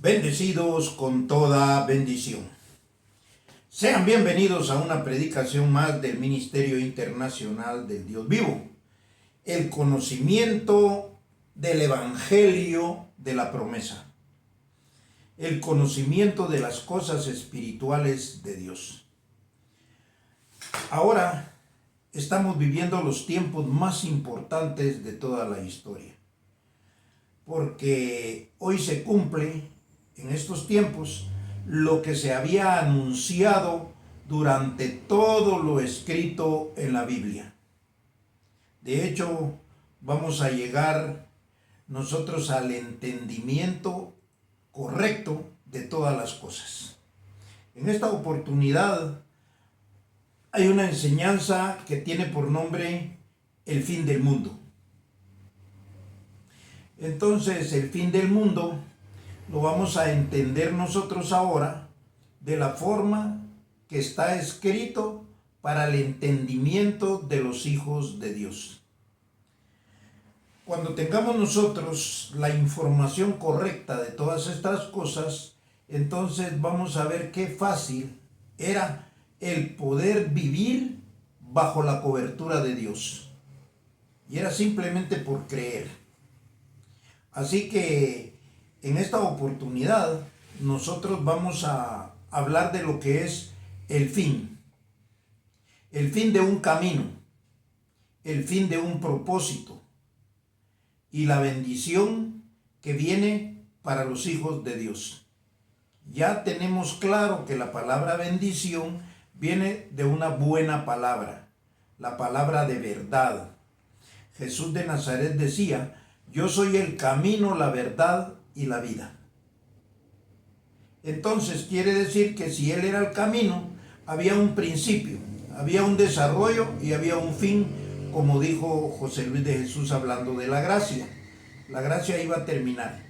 Bendecidos con toda bendición. Sean bienvenidos a una predicación más del Ministerio Internacional del Dios Vivo. El conocimiento del Evangelio de la promesa. El conocimiento de las cosas espirituales de Dios. Ahora estamos viviendo los tiempos más importantes de toda la historia. Porque hoy se cumple en estos tiempos lo que se había anunciado durante todo lo escrito en la Biblia. De hecho, vamos a llegar nosotros al entendimiento correcto de todas las cosas. En esta oportunidad hay una enseñanza que tiene por nombre el fin del mundo. Entonces, el fin del mundo lo vamos a entender nosotros ahora de la forma que está escrito para el entendimiento de los hijos de Dios. Cuando tengamos nosotros la información correcta de todas estas cosas, entonces vamos a ver qué fácil era el poder vivir bajo la cobertura de Dios. Y era simplemente por creer. Así que en esta oportunidad nosotros vamos a hablar de lo que es el fin de un camino, el fin de un propósito y la bendición que viene para los hijos de Dios. Ya tenemos claro que la palabra bendición viene de una buena palabra, la palabra de verdad. Jesús de Nazaret decía: yo soy el camino, la verdad y la vida. Entonces quiere decir que si Él era el camino, había un principio, había un desarrollo y había un fin, como dijo José Luis de Jesús hablando de la gracia. La gracia iba a terminar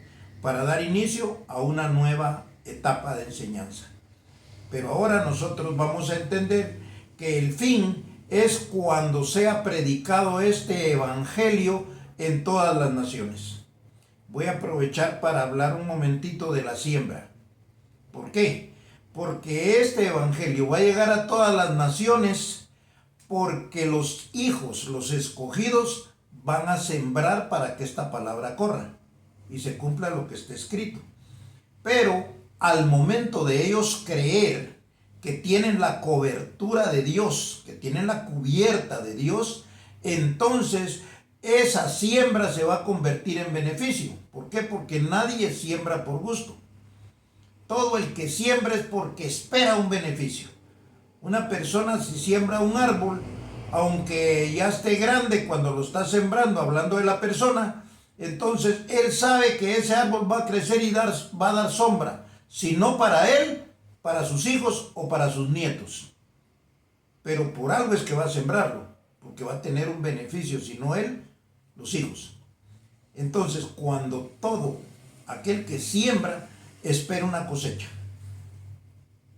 para dar inicio a una nueva etapa de enseñanza. Pero ahora nosotros vamos a entender que el fin es cuando sea predicado este evangelio en todas las naciones. Voy a aprovechar para hablar un momentito de la siembra. ¿Por qué? Porque este evangelio va a llegar a todas las naciones porque los hijos, los escogidos, van a sembrar para que esta palabra corra y se cumpla lo que está escrito. Pero al momento de ellos creer que tienen la cobertura de Dios, que tienen la cubierta de Dios, entonces esa siembra se va a convertir en beneficio. ¿Por qué? Porque nadie siembra por gusto. Todo el que siembra es porque espera un beneficio. Una persona si siembra un árbol, aunque ya esté grande cuando lo está sembrando, hablando de la persona, entonces él sabe que ese árbol va a crecer y va a dar sombra, si no para él, para sus hijos o para sus nietos. Pero por algo es que va a sembrarlo, porque va a tener un beneficio, si no él, los hijos. Entonces, cuando todo aquel que siembra espera una cosecha.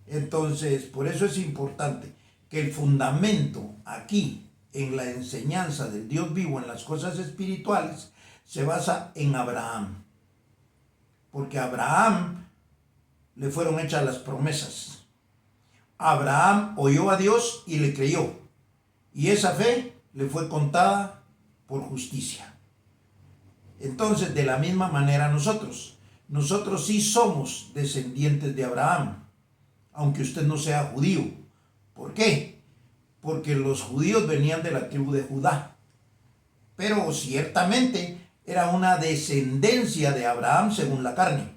Entonces, por eso es importante que el fundamento aquí en la enseñanza del Dios vivo en las cosas espirituales se basa en Abraham. Porque a Abraham le fueron hechas las promesas. Abraham oyó a Dios y le creyó. Y esa fe le fue contada por justicia. Entonces, de la misma manera nosotros sí somos descendientes de Abraham, aunque usted no sea judío. ¿Por qué? Porque los judíos venían de la tribu de Judá. Pero ciertamente era una descendencia de Abraham según la carne.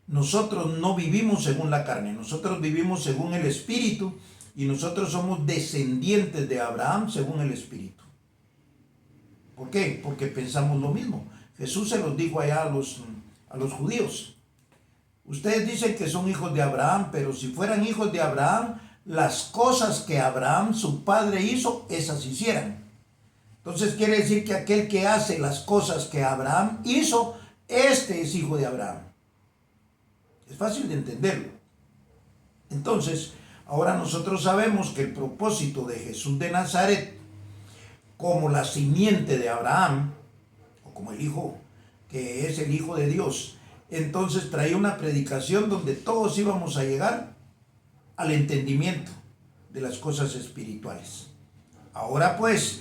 Nosotros no vivimos según la carne, nosotros vivimos según el Espíritu y nosotros somos descendientes de Abraham según el Espíritu. ¿Por qué? Porque pensamos lo mismo. Jesús se los dijo allá a los judíos. Ustedes dicen que son hijos de Abraham, pero si fueran hijos de Abraham, las cosas que Abraham, su padre, hizo, esas hicieran. Entonces quiere decir que aquel que hace las cosas que Abraham hizo, este es hijo de Abraham. Es fácil de entenderlo. Entonces, ahora nosotros sabemos que el propósito de Jesús de Nazaret, como la simiente de Abraham, o como el hijo que es el Hijo de Dios, entonces traía una predicación donde todos íbamos a llegar al entendimiento de las cosas espirituales. Ahora pues,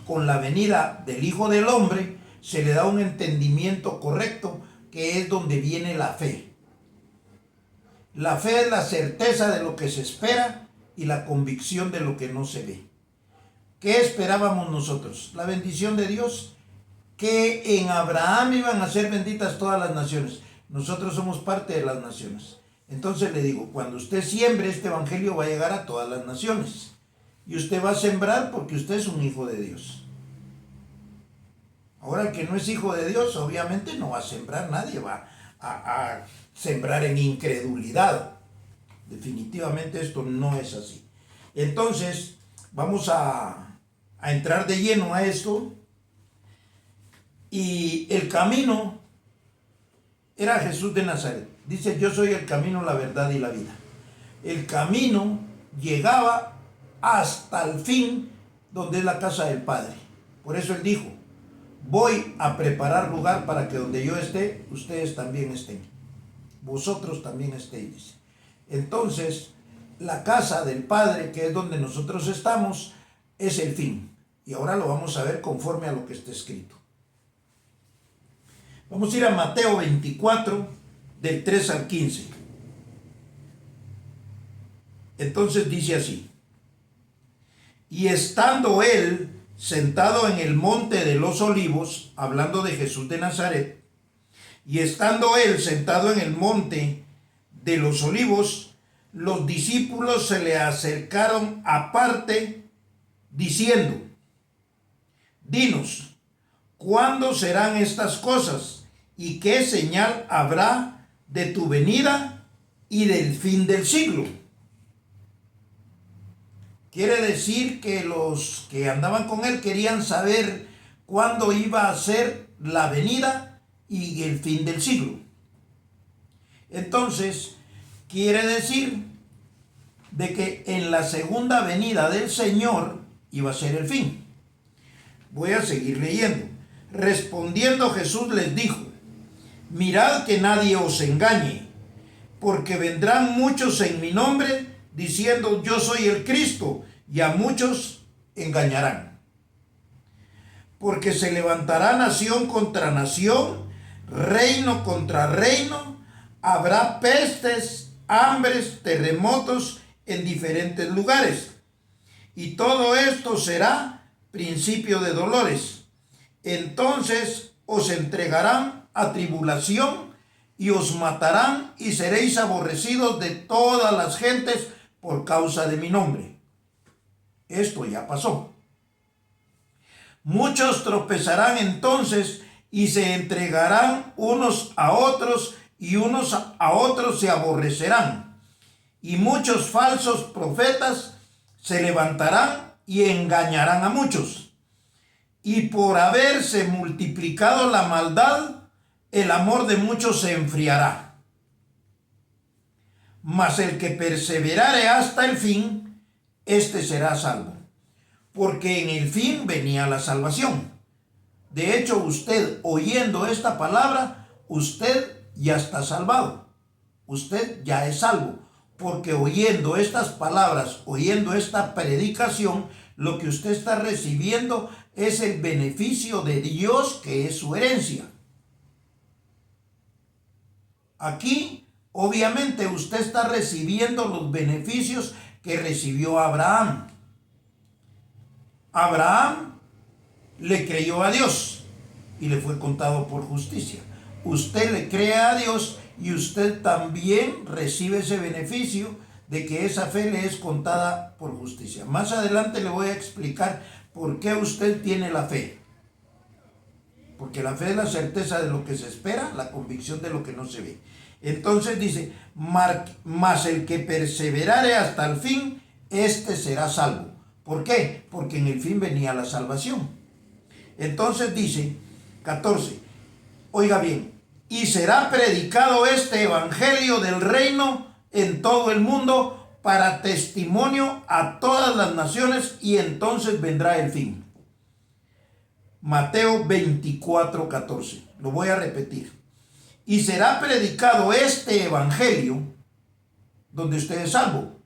con la venida del Hijo del Hombre, se le da un entendimiento correcto, que es donde viene la fe. La fe es la certeza de lo que se espera y la convicción de lo que no se ve. ¿Qué esperábamos nosotros? La bendición de Dios, que en Abraham iban a ser benditas todas las naciones. Nosotros somos parte de las naciones. Entonces le digo, cuando usted siembre, este evangelio va a llegar a todas las naciones. Y usted va a sembrar porque usted es un hijo de Dios. Ahora, el que no es hijo de Dios, obviamente no va a sembrar, nadie va a sembrar en incredulidad. Definitivamente esto no es así. Entonces, vamos a entrar de lleno a esto. Y el camino era Jesús de Nazaret. Dice, yo soy el camino, la verdad y la vida. El camino llegaba hasta el fin, donde es la casa del Padre. Por eso él dijo, voy a preparar lugar para que donde yo esté, ustedes también estén. Vosotros también estéis. Entonces, la casa del Padre, que es donde nosotros estamos, es el fin. Y ahora lo vamos a ver conforme a lo que está escrito. Vamos a ir a Mateo 24, del 3 al 15. Entonces dice así. Y estando él sentado en el monte de los olivos, hablando de Jesús de Nazaret, y estando él sentado en el monte de los olivos, los discípulos se le acercaron aparte, diciendo, dinos, ¿cuándo serán estas cosas? ¿Y qué señal habrá de tu venida y del fin del siglo? Quiere decir que los que andaban con él querían saber cuándo iba a ser la venida y el fin del siglo. Entonces, quiere decir de que en la segunda venida del Señor iba a ser el fin. Voy a seguir leyendo. Respondiendo Jesús les dijo, mirad que nadie os engañe, porque vendrán muchos en mi nombre, diciendo yo soy el Cristo, y a muchos engañarán. Porque se levantará nación contra nación, reino contra reino, habrá pestes, hambres, terremotos en diferentes lugares. Y todo esto será principio de dolores. Entonces os entregarán a tribulación y os matarán y seréis aborrecidos de todas las gentes por causa de mi nombre. Esto ya pasó. Muchos tropezarán entonces y se entregarán unos a otros y unos a otros se aborrecerán. Y muchos falsos profetas se levantarán y engañarán a muchos. Y por haberse multiplicado la maldad, el amor de muchos se enfriará. Mas el que perseverare hasta el fin, este será salvo. Porque en el fin venía la salvación. De hecho, usted oyendo esta palabra, usted ya está salvado. Usted ya es salvo. Porque oyendo estas palabras, oyendo esta predicación, lo que usted está recibiendo es el beneficio de Dios, que es su herencia. Aquí, obviamente, usted está recibiendo los beneficios que recibió Abraham. Abraham le creyó a Dios y le fue contado por justicia. Usted le cree a Dios y usted también recibe ese beneficio de que esa fe le es contada por justicia. Más adelante le voy a explicar por qué usted tiene la fe. Porque la fe es la certeza de lo que se espera, la convicción de lo que no se ve. Entonces dice, mas el que perseverare hasta el fin, este será salvo. ¿Por qué? Porque en el fin venía la salvación. Entonces dice, 14, oiga bien, y será predicado este evangelio del reino en todo el mundo para testimonio a todas las naciones y entonces vendrá el fin. Mateo 24, 14. Lo voy a repetir. y será predicado este evangelio donde usted es salvo,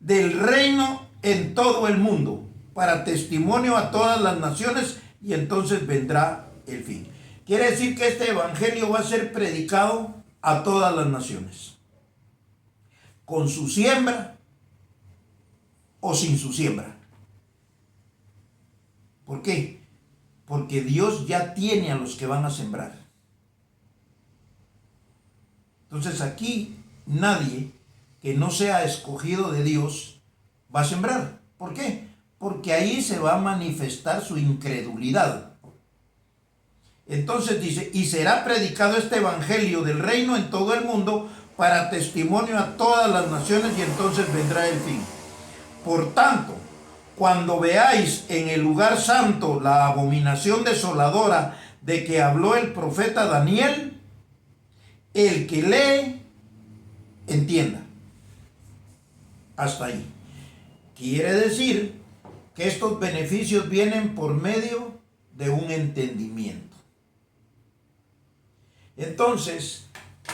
del reino en todo el mundo, para testimonio a todas las naciones, y entonces vendrá el fin. Quiere decir que este evangelio va a ser predicado a todas las naciones, con su siembra o sin su siembra. ¿Por qué? Porque Dios ya tiene a los que van a sembrar. Entonces aquí nadie que no sea escogido de Dios va a sembrar. ¿Por qué? Porque ahí se va a manifestar su incredulidad. Entonces dice, y será predicado este evangelio del reino en todo el mundo para testimonio a todas las naciones, y entonces vendrá el fin. Por tanto, cuando veáis en el lugar santo la abominación desoladora de que habló el profeta Daniel, el que lee, entienda. Hasta ahí. Quiere decir que estos beneficios vienen por medio de un entendimiento. Entonces,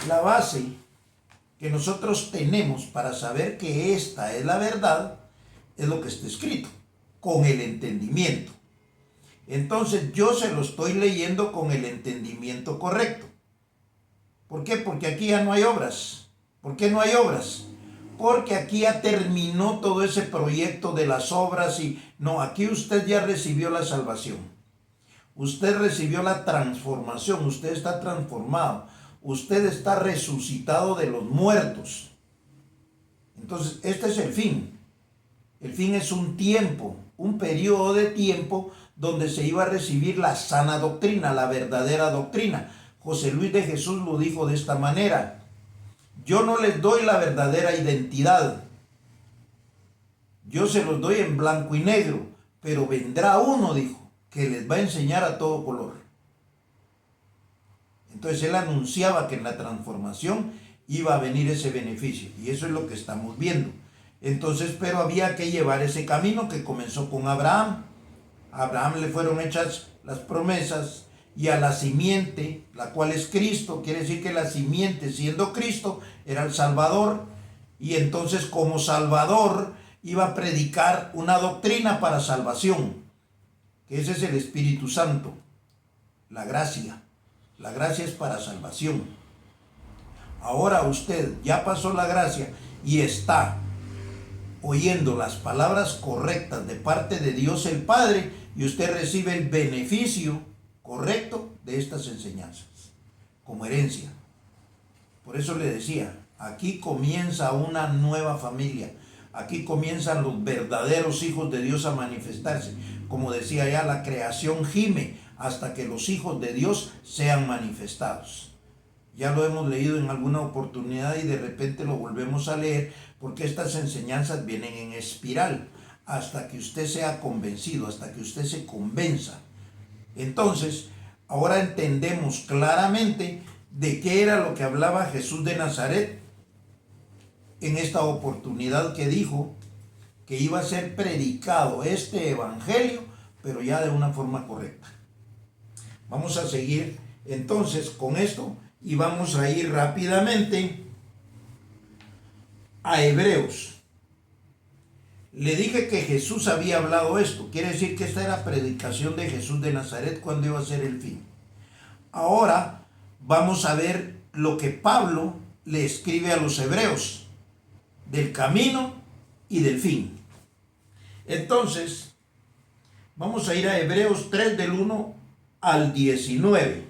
la base que nosotros tenemos para saber que esta es la verdad es lo que está escrito, con el entendimiento. Entonces yo se lo estoy leyendo con el entendimiento correcto. ¿Por qué? Porque aquí ya no hay obras. ¿Por qué no hay obras? Porque aquí ya terminó todo ese proyecto de las obras y no, aquí usted ya recibió la salvación. Usted recibió la transformación, usted está transformado, usted está resucitado de los muertos. Entonces, este es el fin. El fin es un tiempo, un periodo de tiempo donde se iba a recibir la sana doctrina, la verdadera doctrina. José Luis de Jesús lo dijo de esta manera: yo no les doy la verdadera identidad, yo se los doy en blanco y negro, pero vendrá uno, dijo, que les va a enseñar a todo color. Entonces él anunciaba que en la transformación iba a venir ese beneficio, y eso es lo que estamos viendo. Entonces, pero había que llevar ese camino que comenzó con Abraham. A Abraham le fueron hechas las promesas, y a la simiente, la cual es Cristo, quiere decir que la simiente, siendo Cristo, era el Salvador, y entonces como Salvador iba a predicar una doctrina para salvación, que ese es el Espíritu Santo, la gracia. La gracia es para salvación. Ahora usted ya pasó la gracia y está oyendo las palabras correctas de parte de Dios el Padre, y usted recibe el beneficio correcto de estas enseñanzas como herencia. Por eso le decía, aquí comienza una nueva familia. Aquí comienzan los verdaderos hijos de Dios a manifestarse. Como decía ya, la creación gime hasta que los hijos de Dios sean manifestados. Ya lo hemos leído en alguna oportunidad y de repente lo volvemos a leer, porque estas enseñanzas vienen en espiral hasta que usted sea convencido, hasta que usted se convenza. Entonces, ahora entendemos claramente de qué era lo que hablaba Jesús de Nazaret en esta oportunidad que dijo que iba a ser predicado este evangelio, pero ya de una forma correcta. Vamos a seguir entonces con esto y vamos a ir rápidamente a Hebreos. Le dije que Jesús había hablado esto. Quiere decir que esta era predicación de Jesús de Nazaret cuando iba a ser el fin. Ahora vamos a ver lo que Pablo le escribe a los hebreos del camino y del fin. Entonces, vamos a ir a Hebreos 3 del 1 al 19.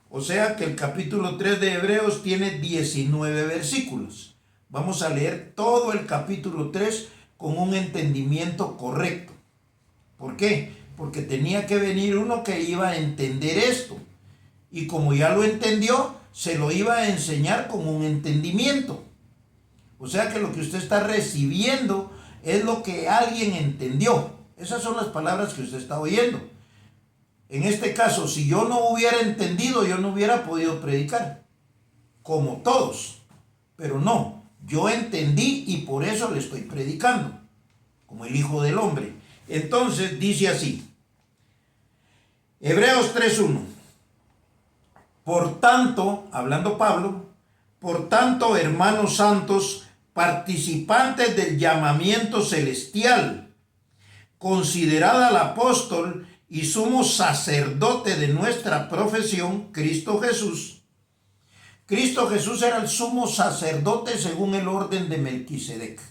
O sea que el capítulo 3 de Hebreos tiene 19 versículos. Vamos a leer todo el capítulo 3 con un entendimiento correcto. ¿Por qué? Porque tenía que venir uno que iba a entender esto. Y como ya lo entendió, se lo iba a enseñar con un entendimiento. O sea que lo que usted está recibiendo es lo que alguien entendió. Esas son las palabras que usted está oyendo. En este caso, si yo no hubiera entendido, yo no hubiera podido predicar, como todos. Pero no, yo entendí y por eso le estoy predicando, como el Hijo del Hombre. Entonces dice así, Hebreos 3:1. Por tanto, hablando Pablo, por tanto, hermanos santos, participantes del llamamiento celestial, considerad al apóstol y sumo sacerdote de nuestra profesión, Cristo Jesús. Cristo Jesús era el sumo sacerdote según el orden de Melquisedec.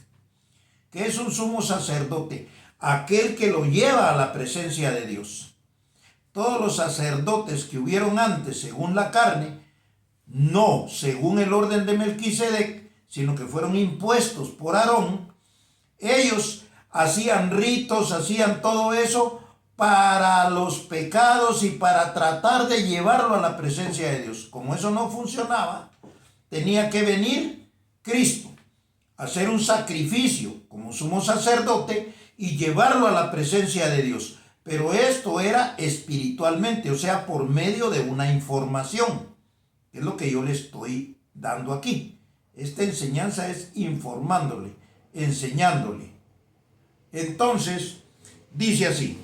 ¿Qué es un sumo sacerdote? Aquel que lo lleva a la presencia de Dios. Todos los sacerdotes que hubieron antes según la carne, no según el orden de Melquisedec, sino que fueron impuestos por Aarón, ellos hacían ritos, hacían todo eso para los pecados y para tratar de llevarlo a la presencia de Dios. Como eso no funcionaba, tenía que venir Cristo, hacer un sacrificio como sumo sacerdote y llevarlo a la presencia de Dios. Pero esto era espiritualmente, o sea, por medio de una información. Es lo que yo le estoy dando aquí. Esta enseñanza es informándole, enseñándole. Entonces, dice así: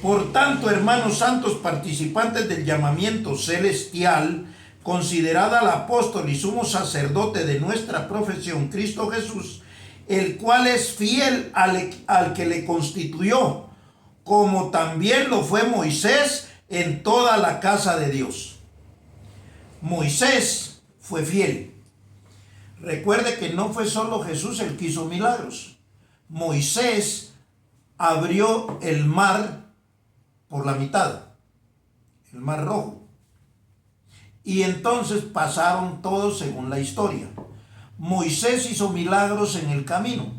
por tanto, hermanos santos, participantes del llamamiento celestial, considerad al apóstol y sumo sacerdote de nuestra profesión, Cristo Jesús, el cual es fiel al que le constituyó, como también lo fue Moisés en toda la casa de Dios. Moisés fue fiel. Recuerde que no fue solo Jesús el que hizo milagros. Moisés abrió el mar por la mitad, el mar rojo. Y entonces pasaron todos según la historia. Moisés hizo milagros en el camino,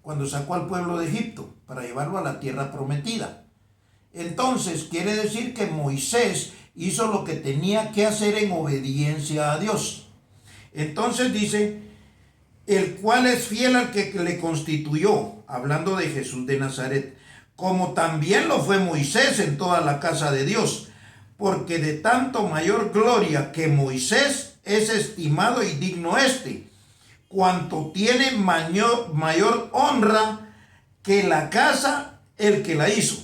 cuando sacó al pueblo de Egipto para llevarlo a la tierra prometida. Entonces quiere decir que Moisés hizo lo que tenía que hacer en obediencia a Dios. Entonces dice, el cual es fiel al que le constituyó, hablando de Jesús de Nazaret, como también lo fue Moisés en toda la casa de Dios, porque de tanto mayor gloria que Moisés es estimado y digno cuanto tiene mayor honra que la casa el que la hizo.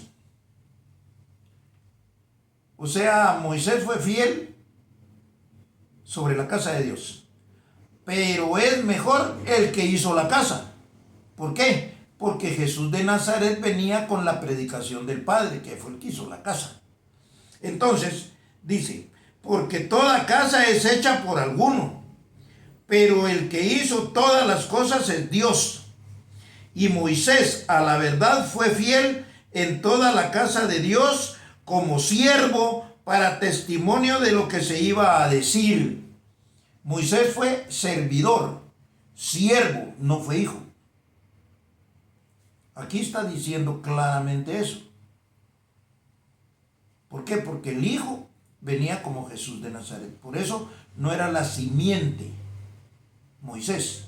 O sea, Moisés fue fiel sobre la casa de Dios, pero es mejor el que hizo la casa. ¿Por qué? Porque Jesús de Nazaret venía con la predicación del Padre, que fue el que hizo la casa. Entonces, dice, porque toda casa es hecha por alguno, pero el que hizo todas las cosas es Dios. Y Moisés, a la verdad, fue fiel en toda la casa de Dios como siervo para testimonio de lo que se iba a decir. Moisés fue servidor, siervo, no fue hijo. Aquí está diciendo claramente eso. ¿Por qué? Porque el hijo venía como Jesús de Nazaret. Por eso no era la simiente Moisés.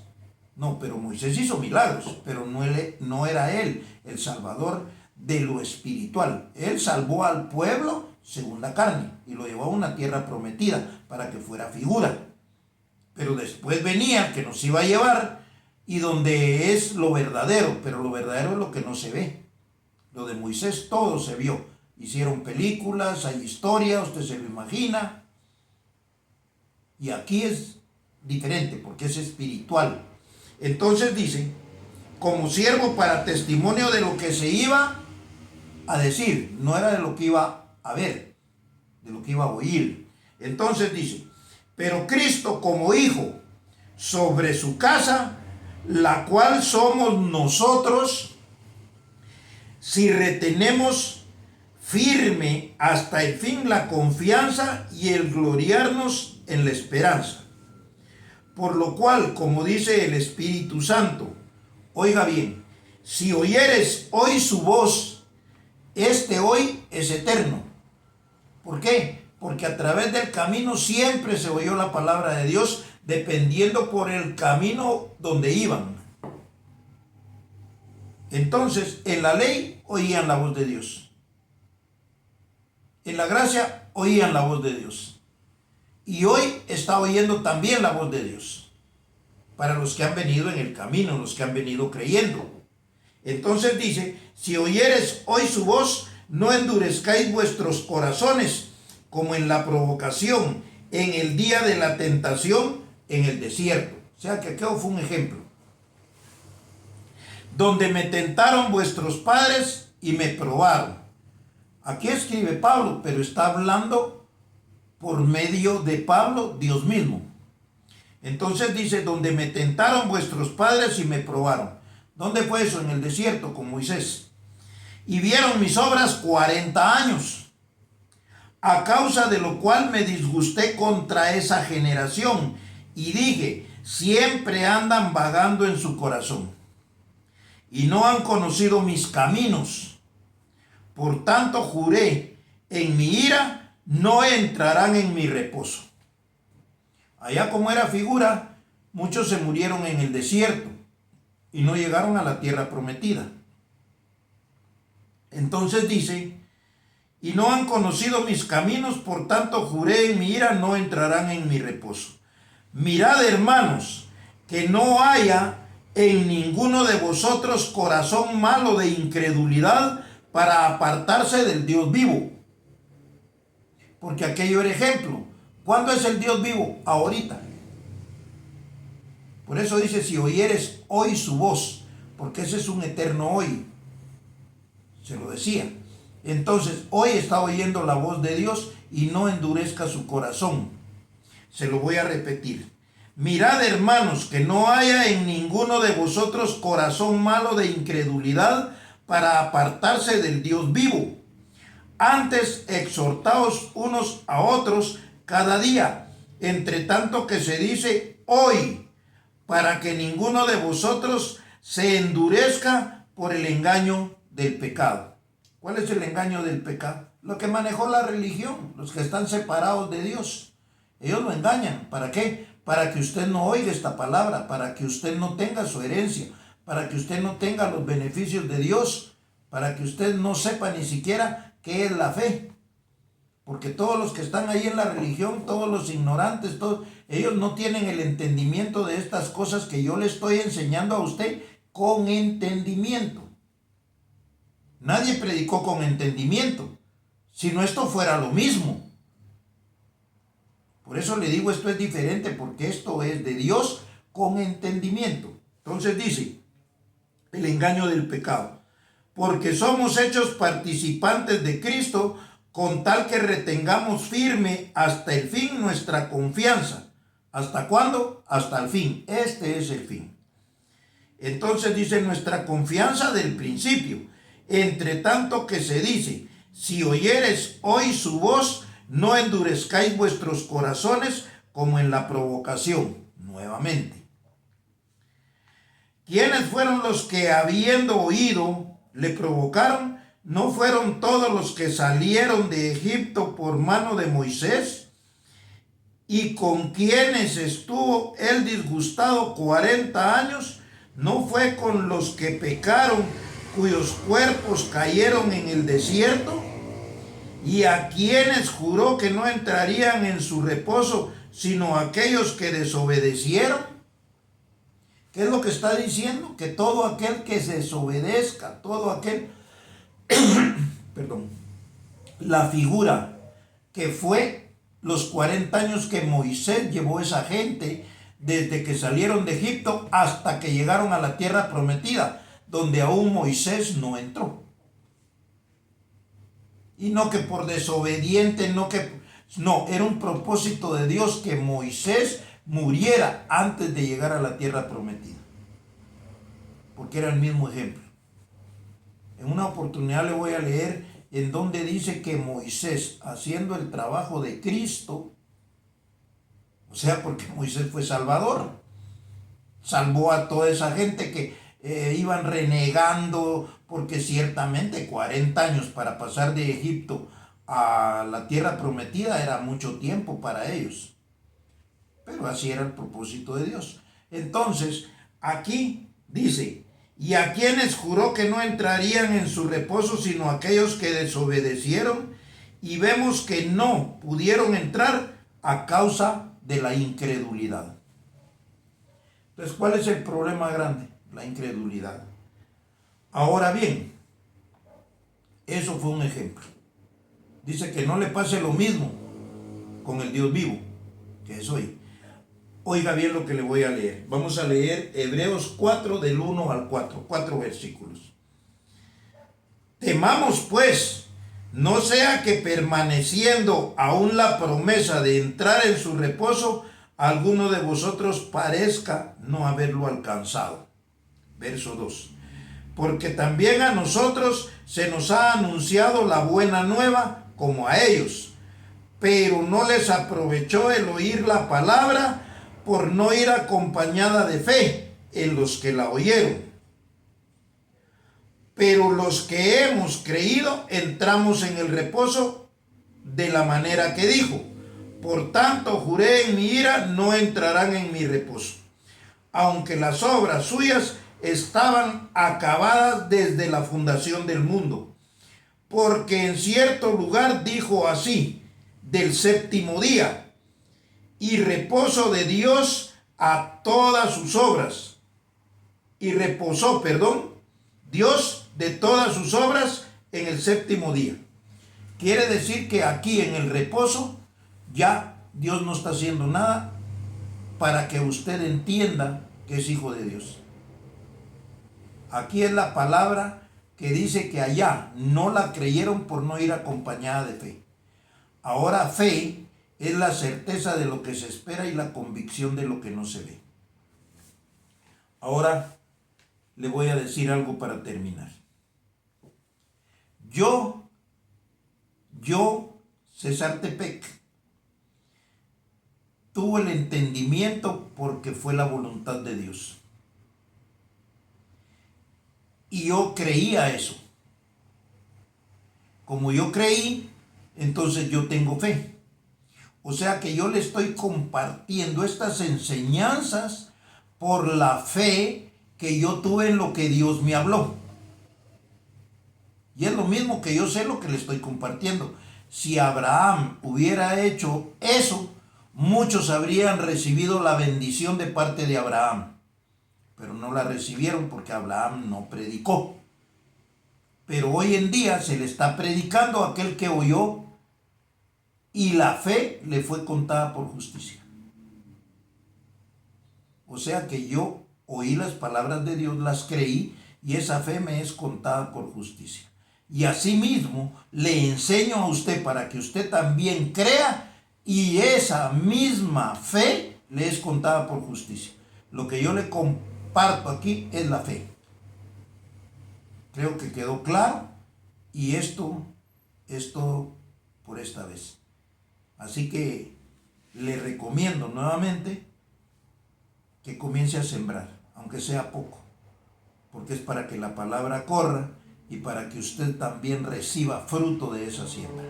No, pero Moisés hizo milagros, pero no era él el salvador de lo espiritual. Él salvó al pueblo según la carne y lo llevó a una tierra prometida para que fuera figura. Pero después venía el que nos iba a llevar y donde es lo verdadero, pero lo verdadero es lo que no se ve. Lo de Moisés todo se vio. Hicieron películas, hay historia, usted se lo imagina. Y aquí es diferente porque es espiritual. Entonces dice, como siervo para testimonio de lo que se iba a decir, no era de lo que iba a ver, de lo que iba a oír. Entonces dice, pero Cristo como hijo sobre su casa, la cual somos nosotros, si retenemos firme hasta el fin la confianza y el gloriarnos en la esperanza. Por lo cual, como dice el Espíritu Santo, oiga bien, si oyeres hoy su voz, este hoy es eterno. ¿Por qué? Porque a través del camino siempre se oyó la palabra de Dios, dependiendo por el camino donde iban. Entonces, en la ley oían la voz de Dios. En la gracia oían la voz de Dios. Y hoy está oyendo también la voz de Dios. Para los que han venido en el camino, los que han venido creyendo. Entonces dice, si oyeres hoy su voz, no endurezcáis vuestros corazones, como en la provocación, en el día de la tentación, en el desierto. O sea que aquello fue un ejemplo. Donde me tentaron vuestros padres y me probaron. Aquí escribe Pablo, pero está hablando por medio de Pablo, Dios mismo. Entonces dice, donde me tentaron vuestros padres y me probaron. ¿Dónde fue eso? En el desierto con Moisés. Y vieron mis obras 40 años, a causa de lo cual me disgusté contra esa generación. Y dije, siempre andan vagando en su corazón, y no han conocido mis caminos. Por tanto juré, en mi ira no entrarán en mi reposo. Allá como era figura, muchos se murieron en el desierto y no llegaron a la tierra prometida. Entonces dice, y no han conocido mis caminos, por tanto juré en mi ira no entrarán en mi reposo. Mirad, hermanos, que no haya en ninguno de vosotros corazón malo de incredulidad para apartarse del Dios vivo. Porque aquello era ejemplo. ¿Cuándo es el Dios vivo? Ahorita. Por eso dice, si oyeres hoy su voz, porque ese es un eterno hoy. Se lo decía. Entonces, hoy está oyendo la voz de Dios y no endurezca su corazón. Se lo voy a repetir. Mirad, hermanos, que no haya en ninguno de vosotros corazón malo de incredulidad para apartarse del Dios vivo. Antes, exhortaos unos a otros cada día, entre tanto que se dice hoy, para que ninguno de vosotros se endurezca por el engaño del pecado. ¿Cuál es el engaño del pecado? Lo que manejó la religión, los que están separados de Dios. Ellos lo engañan. ¿Para qué? Para que usted no oiga esta palabra, para que usted no tenga su herencia, para que usted no tenga los beneficios de Dios, para que usted no sepa ni siquiera qué es la fe. Porque todos los que están ahí en la religión, todos los ignorantes, ellos no tienen el entendimiento de estas cosas que yo le estoy enseñando a usted con entendimiento. Nadie predicó con entendimiento, si no esto fuera lo mismo. Por eso le digo, esto es diferente, porque esto es de Dios con entendimiento. Entonces dice, el engaño del pecado. Porque somos hechos participantes de Cristo, con tal que retengamos firme hasta el fin nuestra confianza. ¿Hasta cuándo? Hasta el fin. Este es el fin. Entonces dice, nuestra confianza del principio. Entre tanto que se dice, si oyeres hoy su voz, no endurezcáis vuestros corazones como en la provocación. Nuevamente. ¿Quiénes fueron los que, habiendo oído, le provocaron? ¿No fueron todos los que salieron de Egipto por mano de Moisés? ¿Y con quienes estuvo él disgustado 40 años? ¿No fue con los que pecaron, cuyos cuerpos cayeron en el desierto? ¿Y a quienes juró que no entrarían en su reposo, sino aquellos que desobedecieron? ¿Qué es lo que está diciendo? Que todo aquel que se desobedezca, todo aquel, perdón, la figura que fue los 40 años que Moisés llevó esa gente desde que salieron de Egipto hasta que llegaron a la tierra prometida, donde aún Moisés no entró. Y no que por desobediente, no, era un propósito de Dios que Moisés muriera antes de llegar a la tierra prometida. Porque era el mismo ejemplo. En una oportunidad le voy a leer en donde dice que Moisés, haciendo el trabajo de Cristo, o sea, porque Moisés fue salvador, salvó a toda esa gente que iban renegando, porque ciertamente 40 años para pasar de Egipto a la tierra prometida era mucho tiempo para ellos. Pero así era el propósito de Dios. Entonces, aquí dice, y a quienes juró que no entrarían en su reposo, sino aquellos que desobedecieron, y vemos que no pudieron entrar a causa de la incredulidad. Entonces, ¿cuál es el problema grande? La incredulidad. Ahora bien, eso fue un ejemplo. Dice que no le pase lo mismo con el Dios vivo, que es hoy. Oiga bien lo que le voy a leer. Vamos a leer Hebreos 4 del 1 al 4, 4 versículos. Temamos pues, no sea que permaneciendo aún la promesa de entrar en su reposo, alguno de vosotros parezca no haberlo alcanzado. Verso 2. Porque también a nosotros se nos ha anunciado la buena nueva como a ellos, pero no les aprovechó el oír la palabra por no ir acompañada de fe en los que la oyeron. Pero los que hemos creído entramos en el reposo de la manera que dijo: por tanto juré en mi ira, no entrarán en mi reposo, aunque las obras suyas estaban acabadas desde la fundación del mundo. Porque en cierto lugar dijo así del séptimo día: y reposo de Dios a todas sus obras. Y reposó, Dios de todas sus obras en el séptimo día. Quiere decir que aquí en el reposo ya Dios no está haciendo nada para que usted entienda que es hijo de Dios. Aquí es la palabra que dice que allá no la creyeron por no ir acompañada de fe. Ahora fe es la certeza de lo que se espera y la convicción de lo que no se ve. Ahora le voy a decir algo para terminar. Yo, César Tepec, tuve el entendimiento porque fue la voluntad de Dios. Y yo creía eso. Como yo creí, entonces yo tengo fe. O sea que yo le estoy compartiendo estas enseñanzas por la fe que yo tuve en lo que Dios me habló. Y es lo mismo que yo sé lo que le estoy compartiendo. Si Abraham hubiera hecho eso, muchos habrían recibido la bendición de parte de Abraham. Pero no la recibieron porque Abraham no predicó. Pero hoy en día se le está predicando a aquel que oyó y la fe le fue contada por justicia. O sea que yo oí las palabras de Dios, las creí y esa fe me es contada por justicia. Y asimismo le enseño a usted para que usted también crea y esa misma fe le es contada por justicia. Lo que yo le comparto aquí es la fe. Creo que quedó claro y esto es todo por esta vez. Así que le recomiendo nuevamente que comience a sembrar, aunque sea poco, porque es para que la palabra corra y para que usted también reciba fruto de esa siembra.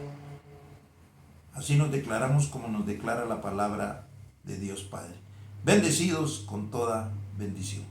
Así nos declaramos como nos declara la palabra de Dios Padre. Bendecidos con toda bendición.